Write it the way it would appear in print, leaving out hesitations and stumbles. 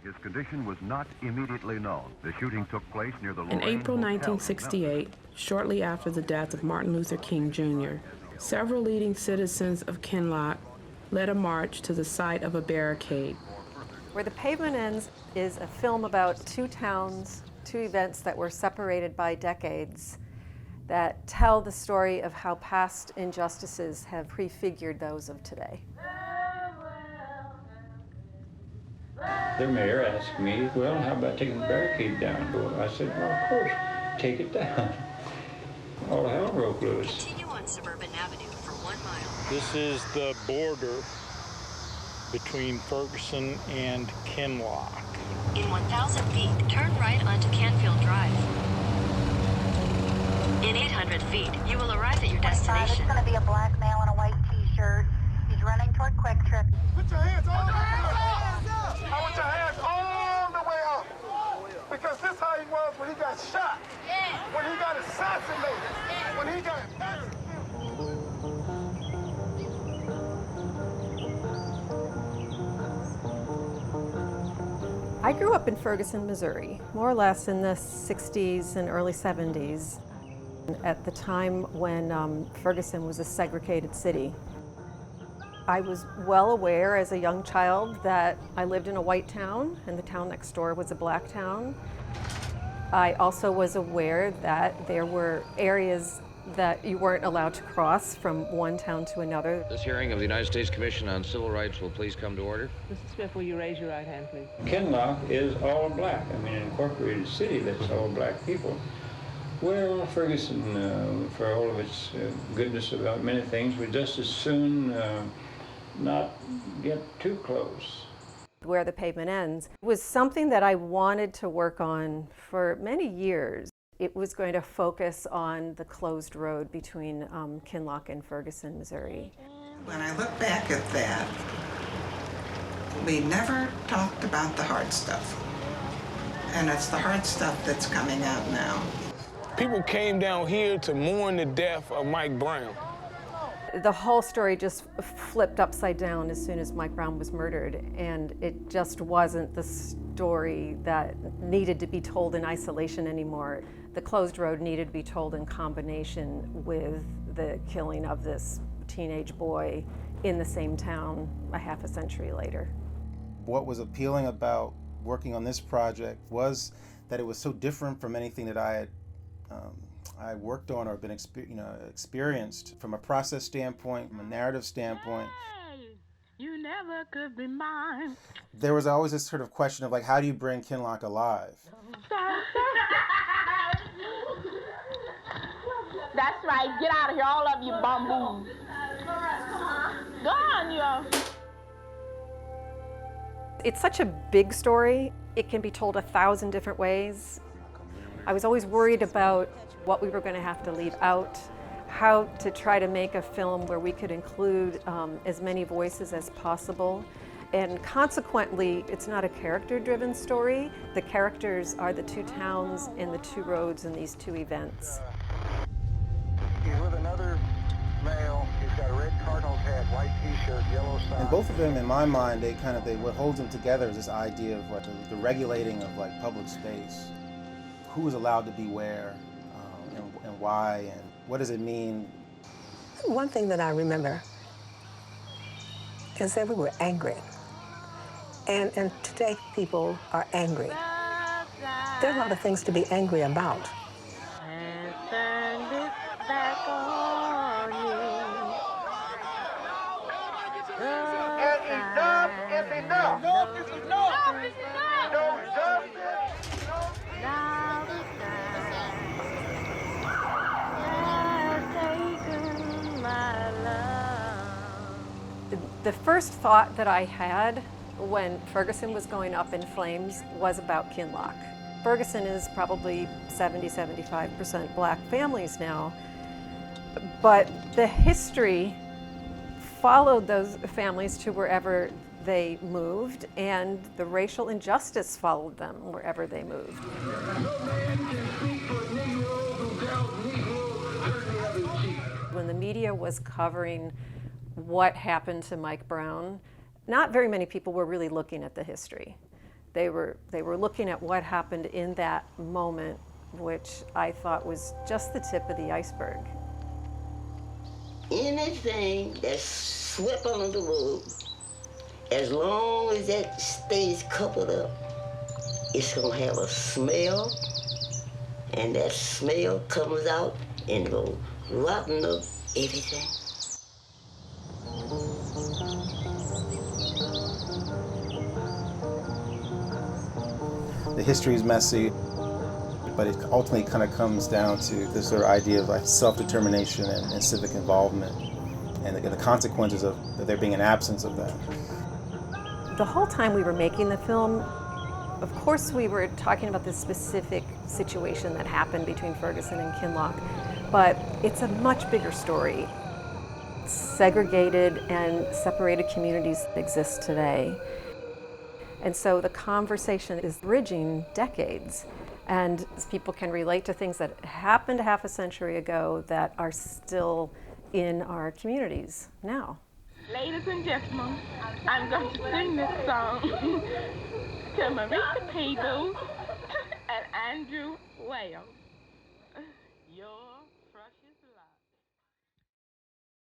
His condition was not immediately known. The shooting took place near the In April 1968, shortly after the death of Martin Luther King Jr., several leading citizens of Kinloch led a march to the site of a barricade. Where the Pavement Ends is a film about two towns, two events that were separated by decades, that tell the story of how past injustices have prefigured those of today. The mayor asked me, well, how about taking the barricade down? I said, well, of course, take it down. All hell broke loose. Continue on Suburban Avenue for 1 mile. This is the border between Ferguson and Kinloch. In 1,000 feet, turn right onto Canfield Drive. In 800 feet, you will arrive at your destination. It's going to be a black male in a white t-shirt. He's running toward Quick Trip. Put your hands all the way up. I want your hands all the way up. Because this is how he was when he got shot. When he got assassinated. When he got murdered. I grew up in Ferguson, Missouri, more or less in the 60s and early 70s, at the time when Ferguson was a segregated city. I was well aware as a young child that I lived in a white town and the town next door was a black town. I also was aware that there were areas that you weren't allowed to cross from one town to another. This hearing of the United States Commission on Civil Rights will please come to order. Mr. Smith, will you raise your right hand, please? Kinloch is all black. I mean, an incorporated city that's all black people. Well, Ferguson, for all of its goodness about many things, would just as soon not get too close. Where the Pavement Ends was something that I wanted to work on for many years. It was going to focus on the closed road between Kinloch and Ferguson, Missouri. When I look back at that, we never talked about the hard stuff. And it's the hard stuff that's coming out now. People came down here to mourn the death of Mike Brown. The whole story just flipped upside down as soon as Mike Brown was murdered, and it just wasn't the story that needed to be told in isolation anymore. The closed road needed to be told in combination with the killing of this teenage boy in the same town a half a century later. What was appealing about working on this project was that it was so different from anything that I had worked on or been experienced from a process standpoint, from a narrative standpoint. Hey, you never could be mine. There was always this sort of question of like, how do you bring Kinloch alive? That's right, get out of here, all of you bumboos. Go on, yo. It's such a big story. It can be told 1,000 different ways. I was always worried about what we were going to have to leave out, how to try to make a film where we could include as many voices as possible. And consequently, it's not a character-driven story. The characters are the two towns and the two roads in these two events. He's with another male. He's got a red Cardinals hat, white t-shirt, yellow socks. And both of them, in my mind, what holds them together is this idea of the regulating of like public space. Who is allowed to be where, and why, and what does it mean? One thing that I remember is that we were angry. And today people are angry. There are a lot of things to be angry about. And turn this back on you. And enough is enough. Enough is enough. No justice. The first thought that I had when Ferguson was going up in flames was about Kinloch. Ferguson is probably 70–75% black families now, but the history followed those families to wherever they moved, and the racial injustice followed them wherever they moved. When the media was covering what happened to Mike Brown, not very many people were really looking at the history. They were looking at what happened in that moment, which I thought was just the tip of the iceberg. Anything that's swept under the rug, as long as that stays covered up, it's gonna have a smell, and that smell comes out and it will rotten up everything. The history is messy, but it ultimately kind of comes down to this sort of idea of like self-determination and civic involvement, and the consequences of there being an absence of that. The whole time we were making the film, of course we were talking about this specific situation that happened between Ferguson and Kinloch, but it's a much bigger story. Segregated and separated communities exist today. And so the conversation is bridging decades, and people can relate to things that happened half a century ago that are still in our communities now. Ladies and gentlemen, I'm going to sing this song to Marisa Peebles and Andrew Wales. Your